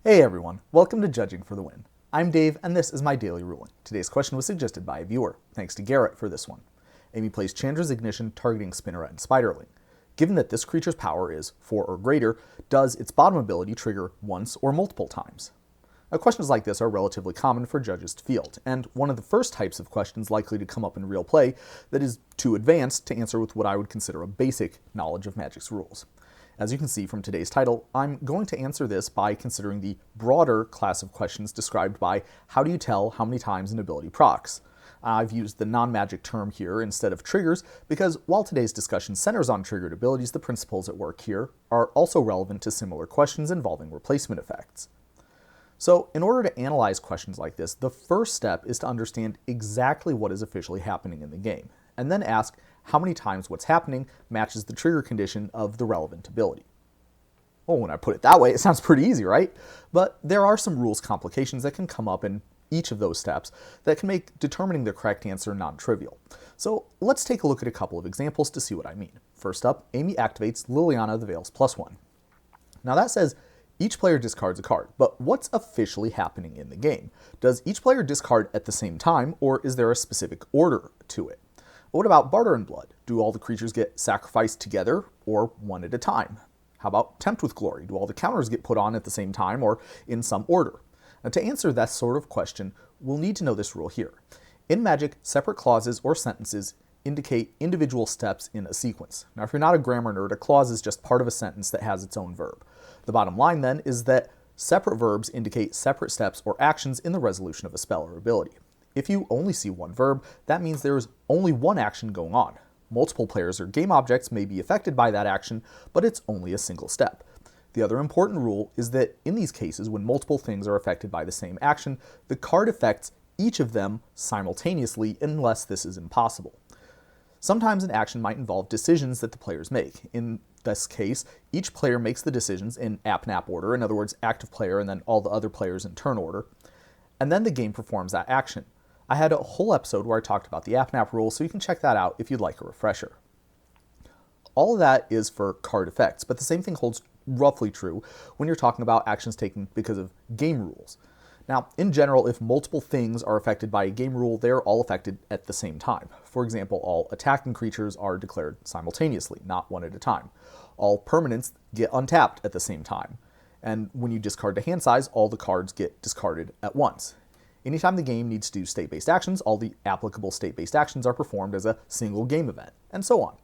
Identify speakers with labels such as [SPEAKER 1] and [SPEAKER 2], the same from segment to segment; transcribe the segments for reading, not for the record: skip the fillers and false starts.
[SPEAKER 1] Hey everyone, welcome to Judging for the Win. I'm Dave, and this is my daily ruling. Today's question was suggested by a viewer. Thanks to Garrett for this one. Amy plays Chandra's Ignition targeting Spinneret and Spiderling. Given that this creature's power is 4 or greater, does its bottom ability trigger once or multiple times? Now, questions like this are relatively common for judges to field, and one of the first types of questions likely to come up in real play that is too advanced to answer with what I would consider a basic knowledge of Magic's rules. As you can see from today's title, I'm going to answer this by considering the broader class of questions described by how do you tell how many times an ability procs. I've used the non-magic term here instead of triggers because while today's discussion centers on triggered abilities, the principles at work here are also relevant to similar questions involving replacement effects. So in order to analyze questions like this, the first step is to understand exactly what is officially happening in the game, and then ask how many times what's happening matches the trigger condition of the relevant ability. Well, when I put it that way, it sounds pretty easy, right? But there are some rules complications that can come up in each of those steps that can make determining the correct answer non-trivial. So let's take a look at a couple of examples to see what I mean. First up, Amy activates Liliana the Veil's +1. Now that says each player discards a card, but what's officially happening in the game? Does each player discard at the same time, or is there a specific order to it? What about Barter and Blood? Do all the creatures get sacrificed together or one at a time? How about Tempt with Glory? Do all the counters get put on at the same time or in some order? Now, to answer that sort of question, we'll need to know this rule here. In Magic, separate clauses or sentences indicate individual steps in a sequence. Now, if you're not a grammar nerd, a clause is just part of a sentence that has its own verb. The bottom line then is that separate verbs indicate separate steps or actions in the resolution of a spell or ability. If you only see one verb, that means there is only one action going on. Multiple players or game objects may be affected by that action, but it's only a single step. The other important rule is that in these cases, when multiple things are affected by the same action, the card affects each of them simultaneously unless this is impossible. Sometimes an action might involve decisions that the players make. In this case, each player makes the decisions in app-nap order, in other words, active player and then all the other players in turn order, and then the game performs that action. I had a whole episode where I talked about the app-nap rule, so you can check that out if you'd like a refresher. All of that is for card effects, but the same thing holds roughly true when you're talking about actions taken because of game rules. Now, in general, if multiple things are affected by a game rule, they're all affected at the same time. For example, all attacking creatures are declared simultaneously, not one at a time. All permanents get untapped at the same time. And when you discard to hand size, all the cards get discarded at once. Anytime the game needs to do state-based actions, all the applicable state-based actions are performed as a single game event, and so on.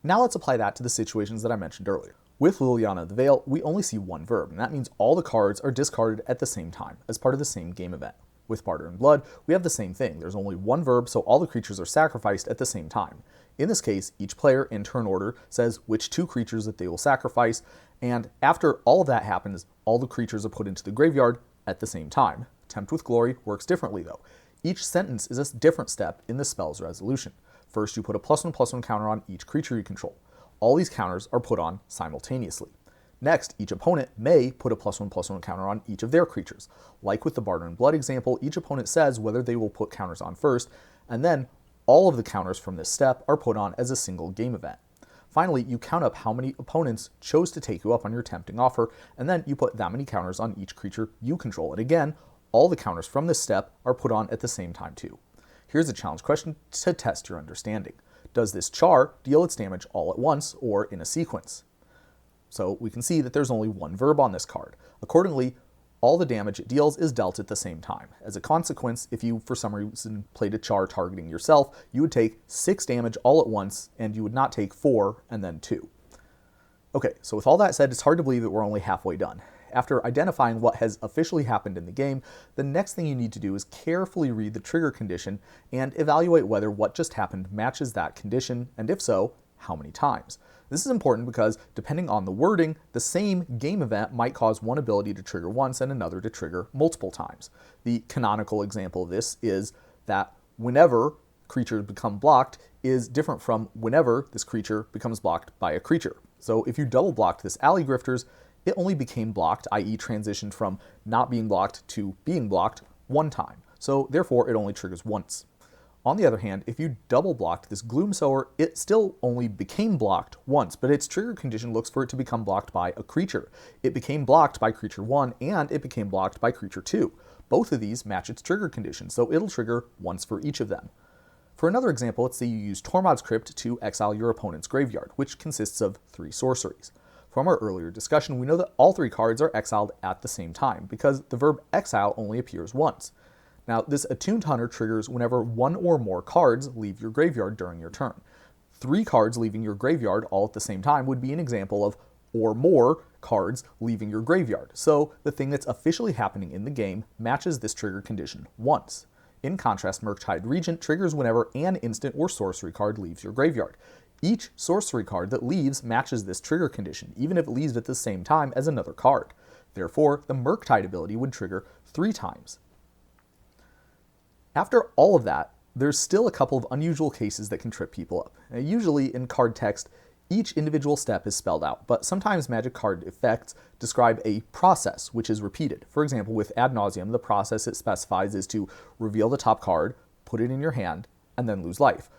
[SPEAKER 1] Now let's apply that to the situations that I mentioned earlier. With Liliana the Veil, we only see one verb, and that means all the cards are discarded at the same time, as part of the same game event. With Barter and Blood, we have the same thing. There's only one verb, so all the creatures are sacrificed at the same time. In this case, each player in turn order says which 2 creatures that they will sacrifice, and after all of that happens, all the creatures are put into the graveyard at the same time. Tempt with Glory works differently though. Each sentence is a different step in the spell's resolution. First, you put a +1/+1 counter on each creature you control. All these counters are put on simultaneously. Next, each opponent may put a +1/+1 counter on each of their creatures. Like with the Barter and Blood example, each opponent says whether they will put counters on first, and then all of the counters from this step are put on as a single game event. Finally, you count up how many opponents chose to take you up on your tempting offer, and then you put that many counters on each creature you control. And again, all the counters from this step are put on at the same time too. Here's a challenge question to test your understanding. Does this char deal its damage all at once or in a sequence? So we can see that there's only one verb on this card. Accordingly, all the damage it deals is dealt at the same time. As a consequence, if you for some reason played a char targeting yourself, you would take 6 damage all at once, and you would not take 4 and then 2. Okay, so with all that said, it's hard to believe that we're only halfway done. After identifying what has officially happened in the game, the next thing you need to do is carefully read the trigger condition and evaluate whether what just happened matches that condition, and if so, how many times. This is important because, depending on the wording, the same game event might cause one ability to trigger once and another to trigger multiple times. The canonical example of this is that whenever creatures become blocked is different from whenever this creature becomes blocked by a creature. So if you double blocked this Alley Grifters, it only became blocked, i.e. transitioned from not being blocked to being blocked one time. So therefore, it only triggers once. On the other hand, if you double blocked this Gloom Sower, it still only became blocked once, but its trigger condition looks for it to become blocked by a creature. It became blocked by creature 1, and it became blocked by creature 2. Both of these match its trigger condition, so it'll trigger once for each of them. For another example, let's say you use Tormod's Crypt to exile your opponent's graveyard, which consists of 3 sorceries. From our earlier discussion, we know that all 3 cards are exiled at the same time, because the verb exile only appears once. Now, this Attuned Hunter triggers whenever 1 or more cards leave your graveyard during your turn. 3 cards leaving your graveyard all at the same time would be an example of or more cards leaving your graveyard. So the thing that's officially happening in the game matches this trigger condition once. In contrast, Murktide Regent triggers whenever an instant or sorcery card leaves your graveyard. Each sorcery card that leaves matches this trigger condition, even if it leaves at the same time as another card. Therefore, the Murktide ability would trigger 3 times. After all of that, there's still a couple of unusual cases that can trip people up. Now, usually in card text, each individual step is spelled out, but sometimes Magic card effects describe a process which is repeated. For example, with Ad Nauseam, the process it specifies is to reveal the top card, put it in your hand, and then lose life.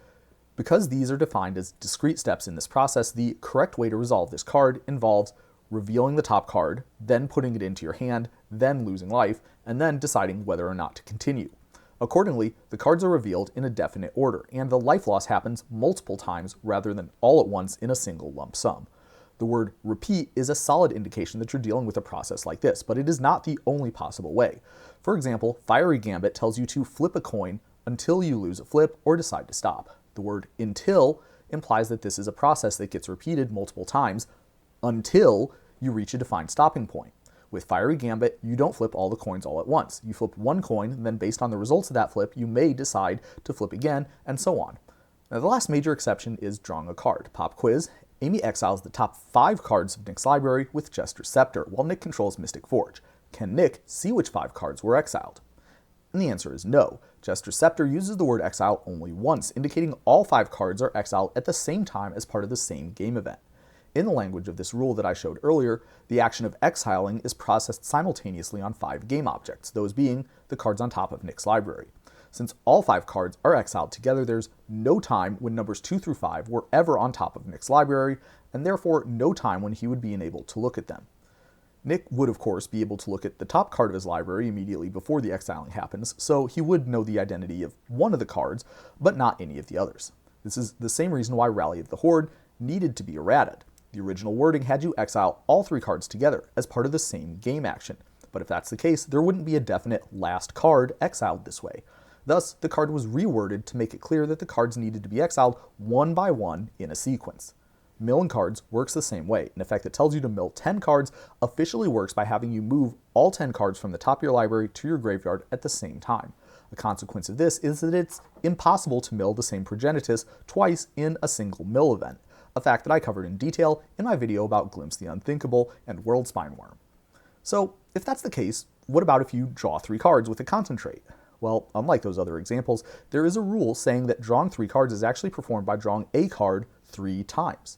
[SPEAKER 1] Because these are defined as discrete steps in this process, the correct way to resolve this card involves revealing the top card, then putting it into your hand, then losing life, and then deciding whether or not to continue. Accordingly, the cards are revealed in a definite order, and the life loss happens multiple times rather than all at once in a single lump sum. The word repeat is a solid indication that you're dealing with a process like this, but it is not the only possible way. For example, Fiery Gambit tells you to flip a coin until you lose a flip or decide to stop. The word until implies that this is a process that gets repeated multiple times until you reach a defined stopping point. With Fiery Gambit, you don't flip all the coins all at once. You flip one coin, and then based on the results of that flip, you may decide to flip again, and so on. Now, the last major exception is drawing a card. Pop quiz. Amy exiles the top 5 cards of Nick's library with Jester's Scepter, while Nick controls Mystic Forge. Can Nick see which 5 cards were exiled? And the answer is no. Jester's Scepter uses the word exile only once, indicating all 5 cards are exiled at the same time as part of the same game event. In the language of this rule that I showed earlier, the action of exiling is processed simultaneously on 5 game objects, those being the cards on top of Nick's library. Since all 5 cards are exiled together, there's no time when numbers 2 through 5 were ever on top of Nick's library, and therefore no time when he would be enabled to look at them. Nick would, of course, be able to look at the top card of his library immediately before the exiling happens, so he would know the identity of one of the cards, but not any of the others. This is the same reason why Rally of the Horde needed to be errated. The original wording had you exile all 3 cards together as part of the same game action, but if that's the case, there wouldn't be a definite last card exiled this way. Thus, the card was reworded to make it clear that the cards needed to be exiled one by one in a sequence. Milling cards works the same way. An effect that tells you to mill 10 cards officially works by having you move all 10 cards from the top of your library to your graveyard at the same time. A consequence of this is that it's impossible to mill the same Progenitus twice in a single mill event, a fact that I covered in detail in my video about Glimpse the Unthinkable and World Spineworm. So, if that's the case, what about if you draw 3 cards with a Concentrate? Well, unlike those other examples, there is a rule saying that drawing 3 cards is actually performed by drawing a card 3 times.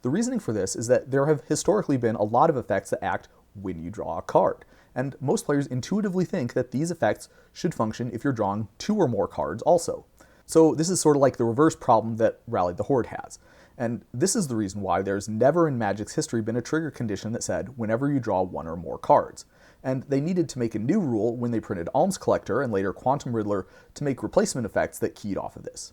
[SPEAKER 1] The reasoning for this is that there have historically been a lot of effects that act when you draw a card, and most players intuitively think that these effects should function if you're drawing 2 or more cards also. So this is sort of like the reverse problem that Rally the Horde has. And this is the reason why there's never in Magic's history been a trigger condition that said whenever you draw 1 or more cards. And they needed to make a new rule when they printed Alms Collector and later Quantum Riddler to make replacement effects that keyed off of this.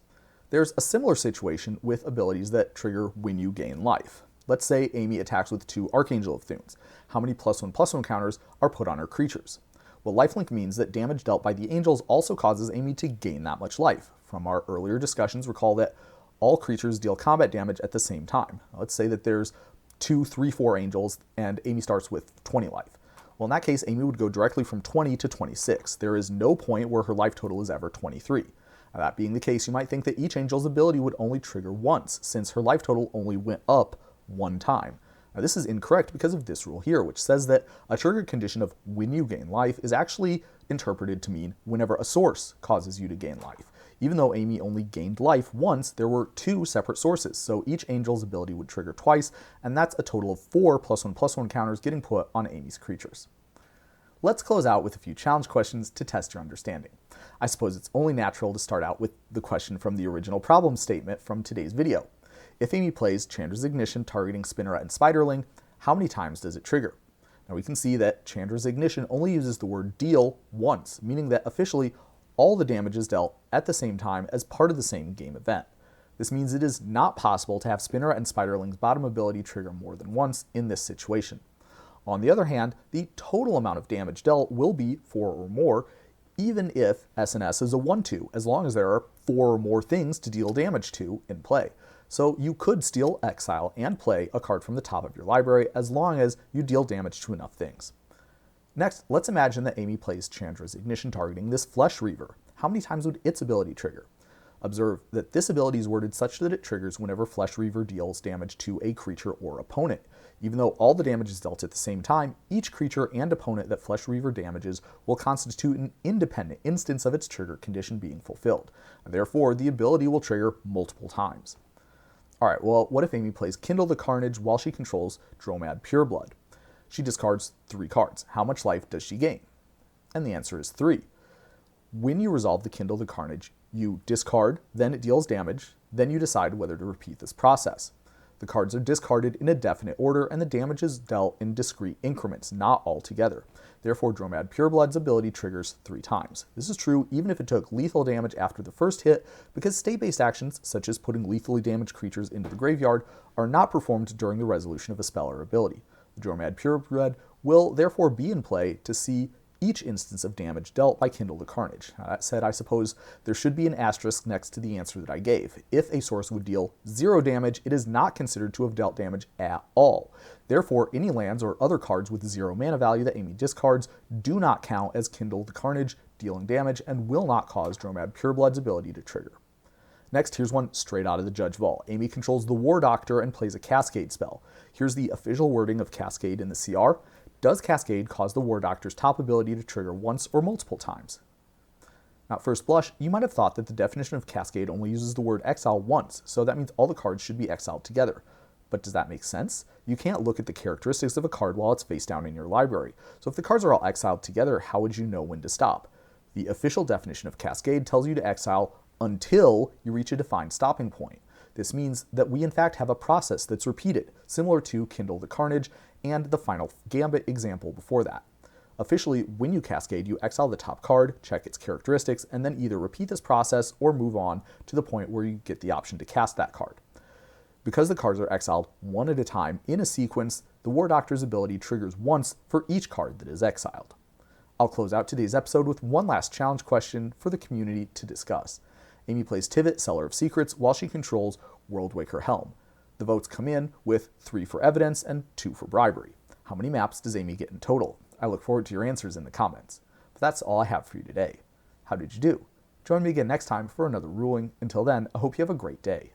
[SPEAKER 1] There's a similar situation with abilities that trigger when you gain life. Let's say Amy attacks with 2 Archangel of Thunes. How many +1/+1 counters are put on her creatures? Well, lifelink means that damage dealt by the angels also causes Amy to gain that much life. From our earlier discussions, recall that all creatures deal combat damage at the same time. Let's say that there's 2, 3, 4 angels, and Amy starts with 20 life. Well, in that case, Amy would go directly from 20 to 26. There is no point where her life total is ever 23. Now, that being the case, you might think that each angel's ability would only trigger once, since her life total only went up 1 time. Now, this is incorrect because of this rule here, which says that a trigger condition of when you gain life is actually interpreted to mean whenever a source causes you to gain life. Even though Amy only gained life once, there were 2 separate sources, so each angel's ability would trigger twice, and that's a total of 4 +1/+1 counters getting put on Amy's creatures. let's close out with a few challenge questions to test your understanding. I suppose it's only natural to start out with the question from the original problem statement from today's video. If Amy plays Chandra's Ignition targeting Spinneret and Spiderling, how many times does it trigger? Now we can see that Chandra's Ignition only uses the word deal once, meaning that officially all the damage is dealt at the same time as part of the same game event. This means it is not possible to have Spinneret and Spiderling's bottom ability trigger more than once in this situation. On the other hand, the total amount of damage dealt will be 4 or more, even if SNS is a 1-2, as long as there are 4 or more things to deal damage to in play. So you could steal, exile, and play a card from the top of your library as long as you deal damage to enough things. Next, let's imagine that Amy plays Chandra's Ignition targeting this Flesh Reaver. How many times would its ability trigger? Observe that this ability is worded such that it triggers whenever Flesh Reaver deals damage to a creature or opponent. Even though all the damage is dealt at the same time, each creature and opponent that Flesh Reaver damages will constitute an independent instance of its trigger condition being fulfilled. Therefore, the ability will trigger multiple times. Alright, well, what if Amy plays Kindle the Carnage while she controls Dromad Pureblood? She discards 3 cards. How much life does she gain? And the answer is 3. When you resolve the Kindle the Carnage, you discard, then it deals damage, then you decide whether to repeat this process. The cards are discarded in a definite order, and the damage is dealt in discrete increments, not all together. Therefore, Dromad Pureblood's ability triggers 3 times. This is true even if it took lethal damage after the first hit, because state-based actions, such as putting lethally damaged creatures into the graveyard, are not performed during the resolution of a spell or ability. The Dromad Pureblood will therefore be in play to see each instance of damage dealt by Kindle the Carnage. That said, I suppose there should be an asterisk next to the answer that I gave. If a source would deal 0 damage, it is not considered to have dealt damage at all. Therefore, any lands or other cards with 0 mana value that Amy discards do not count as Kindle the Carnage dealing damage and will not cause Dromad Pureblood's ability to trigger. Next, here's one straight out of the Judge Vault. Amy controls the War Doctor and plays a Cascade spell. Here's the official wording of Cascade in the CR. Does Cascade cause the War Doctor's top ability to trigger once or multiple times? Now, at first blush, you might have thought that the definition of Cascade only uses the word exile once, so that means all the cards should be exiled together. But does that make sense? You can't look at the characteristics of a card while it's face down in your library. So if the cards are all exiled together, how would you know when to stop? The official definition of Cascade tells you to exile until you reach a defined stopping point. This means that we in fact have a process that's repeated, similar to Kindle the Carnage and the Final Gambit example before that. Officially, when you cascade, you exile the top card, check its characteristics, and then either repeat this process or move on to the point where you get the option to cast that card. Because the cards are exiled one at a time in a sequence, the War Doctor's ability triggers once for each card that is exiled. I'll close out today's episode with one last challenge question for the community to discuss. Amy plays Tivit, Seller of Secrets, while she controls Worldwaker Helm. The votes come in with 3 for evidence and 2 for bribery. How many maps does Amy get in total? I look forward to your answers in the comments. But that's all I have for you today. How did you do? Join me again next time for another ruling. Until then, I hope you have a great day.